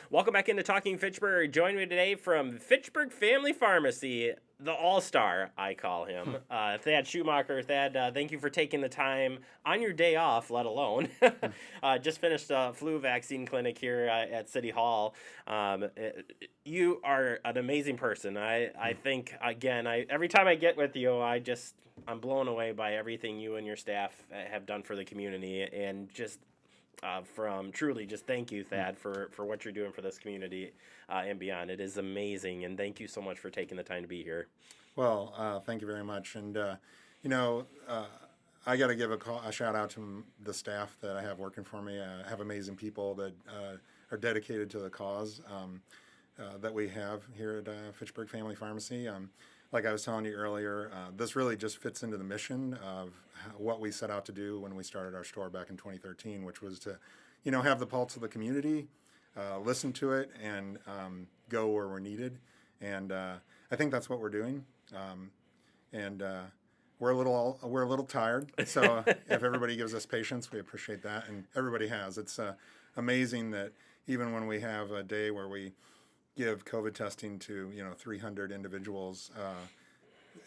Welcome back into Talking Fitchburg. Joining me today from Fitchburg Family Pharmacy, the all-star, I call him, Thad Schumacher. Thad, thank you for taking the time on your day off, let alone. Just finished a flu vaccine clinic here at City Hall. You are an amazing person. I think, again, every time I get with you, I'm blown away by everything you and your staff have done for the community, and just from truly just thank you, Thad, for what you're doing for this community and beyond. It is amazing, and thank you so much for taking the time to be here. Well, thank you very much. And, you know, I got to give a shout out to the staff that I have working for me. I have amazing people that are dedicated to the cause that we have here at Fitchburg Family Pharmacy. Like I was telling you earlier, this really just fits into the mission of what we set out to do when we started our store back in 2013, which was to, have the pulse of the community, listen to it, and go where we're needed. And I think that's what we're doing. And we're a little tired. So if everybody gives us patience, we appreciate that, and everybody has. It's amazing that even when we have a day where we give COVID testing to 300 individuals,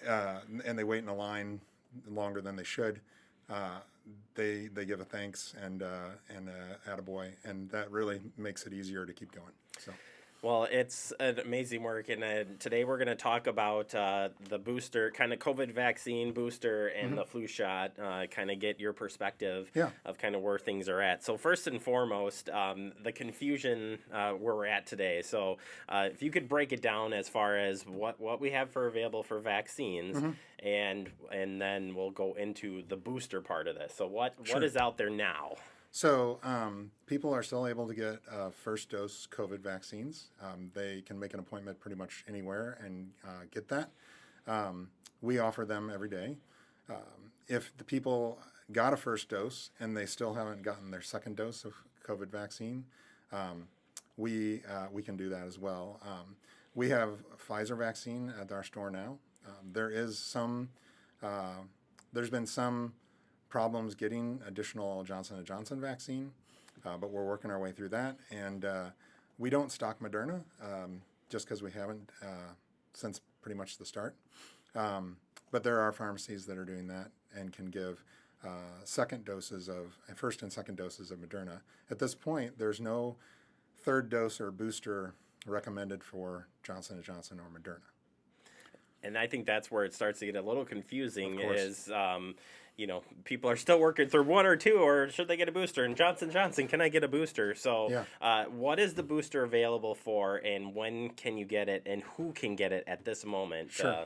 and they wait in a line longer than they should. They give a thanks and attaboy, and that really makes it easier to keep going. So. Well, it's an amazing work, and today we're going to talk about the booster, kind of COVID vaccine booster and the flu shot, kind of get your perspective of kind of where things are at. So first and foremost, the confusion where we're at today. So if you could break it down as far as what we have available for vaccines, and then we'll go into the booster part of this. So what is out there now? So people are still able to get first dose COVID vaccines. They can make an appointment pretty much anywhere and get that. We offer them every day. If the people got a first dose and they still haven't gotten their second dose of COVID vaccine, we can do that as well. We have Pfizer vaccine at our store now. There's been some problems getting additional Johnson & Johnson vaccine, but we're working our way through that. And we don't stock Moderna just because we haven't since pretty much the start. But there are pharmacies that are doing that and can give first and second doses of Moderna. At this point, there's no third dose or booster recommended for Johnson & Johnson or Moderna. And I think that's where it starts to get a little confusing is, people are still working through one or two, or should they get a booster? And Johnson & Johnson, can I get a booster? So what is the booster available for, and when can you get it, and who can get it at this moment? Sure.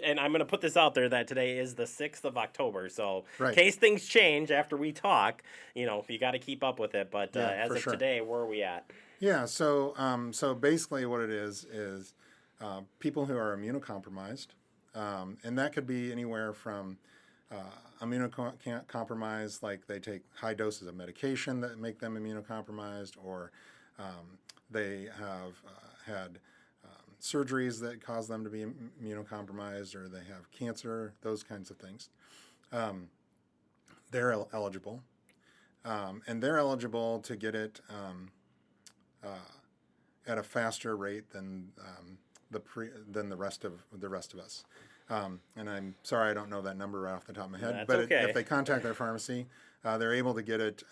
And I'm going to put this out there that today is the 6th of October. So right. In case things change after we talk, you got to keep up with it. But as of today, where are we at? Yeah, so basically what it is people who are immunocompromised, and that could be anywhere from immunocompromised, like they take high doses of medication that make them immunocompromised, or they have had surgeries that cause them to be immunocompromised, or they have cancer, those kinds of things. They're eligible, and they're eligible to get it at a faster rate than the rest of us. And I'm sorry I don't know that number right off the top of my head. That's but okay. If they contact our pharmacy, they're able to get it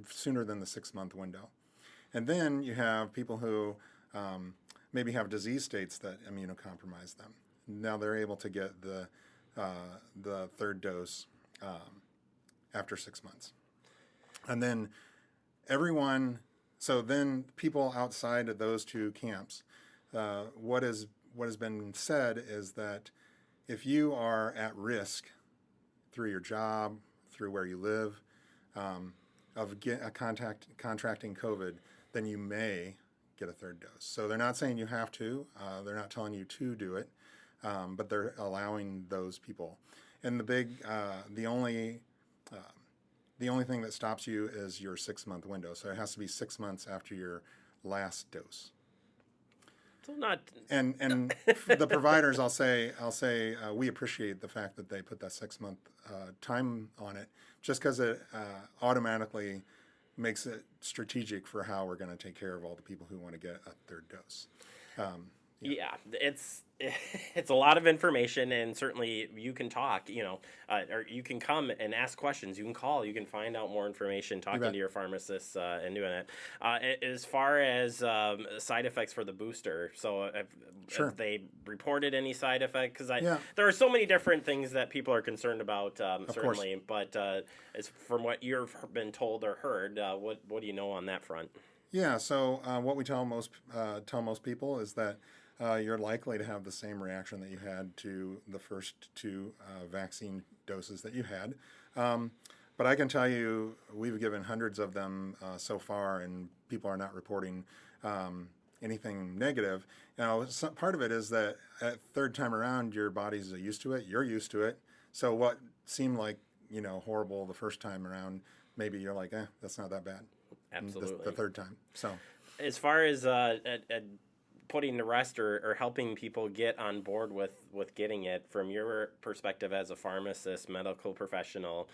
sooner than the 6-month window. And then you have people who maybe have disease states that immunocompromise them. Now they're able to get the third dose after 6 months. And then so then people outside of those two camps, what has been said is that if you are at risk through your job, through where you live, of contracting COVID, then you may get a third dose. So they're not saying you have to. They're not telling you to do it, but they're allowing those people. And the only thing that stops you is your 6-month window. So it has to be 6 months after your last dose. So not. And the providers, I'll say, we appreciate the fact that they put that 6-month time on it, just because it automatically makes it strategic for how we're going to take care of all the people who want to get a third dose. Yeah, it's a lot of information, and certainly you can talk, or you can come and ask questions. You can call, you can find out more information, talking to your pharmacist and doing it. As far as side effects for the booster, so if they reported any side effect, because there are so many different things that people are concerned about, certainly. But as from what you've been told or heard, what do you know on that front? Yeah, so what we tell most people is that you're likely to have the same reaction that you had to the first two vaccine doses that you had. But I can tell you, we've given hundreds of them so far, and people are not reporting anything negative. Now, part of it is that at third time around, your body's used to it. You're used to it. So what seemed like horrible the first time around, maybe you're like, that's not that bad. Absolutely. The third time. So, as far as putting to rest or helping people get on board with getting it, from your perspective as a pharmacist, medical professional,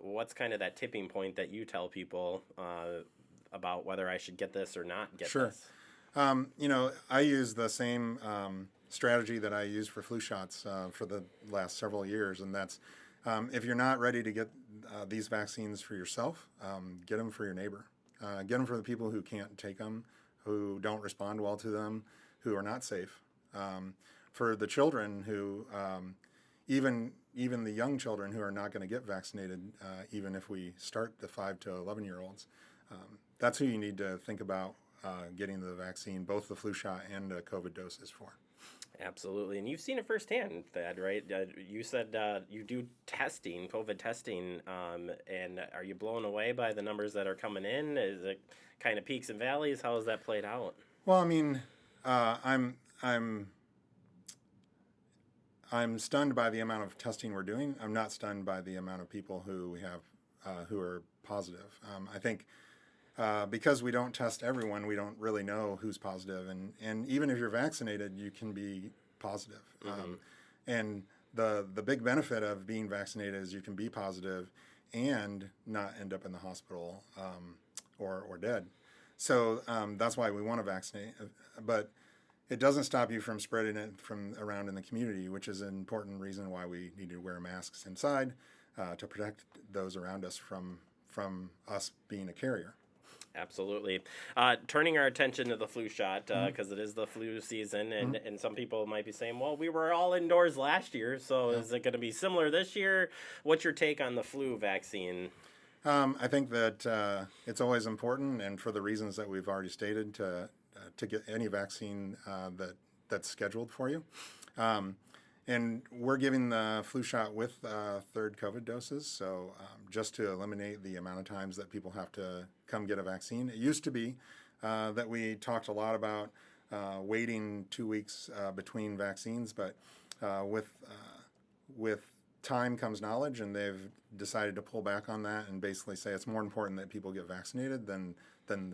what's kind of that tipping point that you tell people about whether I should get this or not get this? I use the same strategy that I used for flu shots for the last several years, and that's if you're not ready to get these vaccines for yourself, get them for your neighbor. Get them for the people who can't take them, who don't respond well to them, who are not safe. For the children who, even the young children who are not going to get vaccinated, even if we start the 5 to 11-year-olds, that's who you need to think about getting the vaccine, both the flu shot and the COVID doses for. Absolutely. And you've seen it firsthand, Thad, right? You said you do testing, COVID testing, and are you blown away by the numbers that are coming in? Is it kind of peaks and valleys? How has that played out? Well, I mean, I'm stunned by the amount of testing we're doing. I'm not stunned by the amount of people who we have who are positive. I think because we don't test everyone, we don't really know who's positive. And even if you're vaccinated, you can be positive. And the big benefit of being vaccinated is you can be positive and not end up in the hospital or dead. So that's why we want to vaccinate. But it doesn't stop you from spreading it from around in the community, which is an important reason why we need to wear masks inside to protect those around us from us being a carrier. Absolutely. Turning our attention to the flu shot, because it is the flu season, and some people might be saying, well, we were all indoors last year, so is it going to be similar this year? What's your take on the flu vaccine? I think that it's always important, and for the reasons that we've already stated, to get any vaccine that's scheduled for you. And we're giving the flu shot with third COVID doses, so just to eliminate the amount of times that people have to come get a vaccine. It used to be that we talked a lot about waiting 2 weeks between vaccines, but with time comes knowledge, and they've decided to pull back on that and basically say it's more important that people get vaccinated than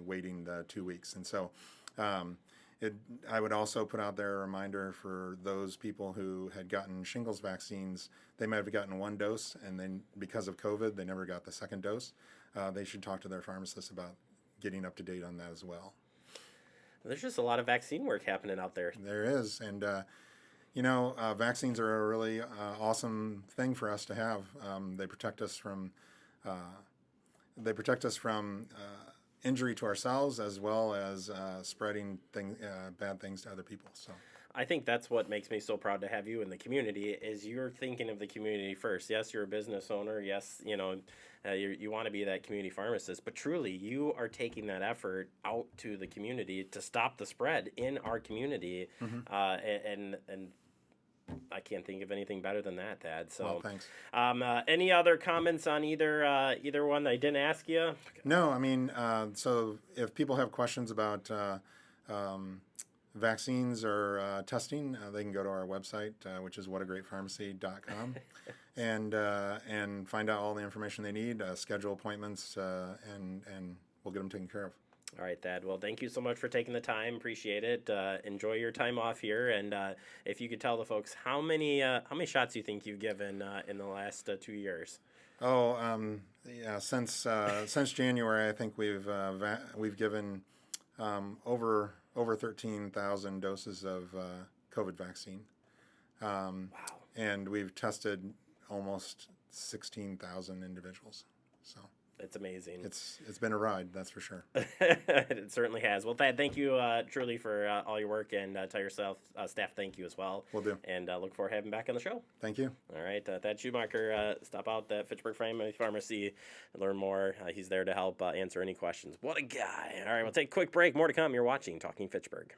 waiting the 2 weeks. And so I would also put out there a reminder for those people who had gotten shingles vaccines. They might have gotten one dose, and then because of COVID, they never got the second dose. They should talk to their pharmacist about getting up to date on that as well. There's just a lot of vaccine work happening out there. There is, and vaccines are a really awesome thing for us to have. They protect us from injury to ourselves, as well as spreading bad things to other people. So I think that's what makes me so proud to have you in the community, is you're thinking of the community first. Yes, you're a business owner. Yes, you want to be that community pharmacist, but truly you are taking that effort out to the community to stop the spread in our community. And I can't think of anything better than that, Thad. So, well, thanks. Any other comments on either one that I didn't ask you? No, I mean, so if people have questions about vaccines or testing, they can go to our website, which is whatagreatpharmacy.com, and find out all the information they need, schedule appointments, and we'll get them taken care of. All right, Thad. Well, thank you so much for taking the time. Appreciate it. Enjoy your time off here, and if you could tell the folks how many shots you think you've given in the last 2 years. Oh, yeah. Since January, I think we've given over 13,000 doses of COVID vaccine, Wow. and we've tested almost 16,000 individuals. So That's amazing. it's been a ride, that's for sure. It certainly has. Well, Thad, thank you truly for all your work, and tell yourself staff thank you as well. Will do. And look forward to having him back on the show. Thank you. All right, Thad Schumacher, stop out at Fitchburg Family Pharmacy and learn more. He's there to help answer any questions. What a guy. All right, we'll take a quick break. More to come. You're watching Talking Fitchburg.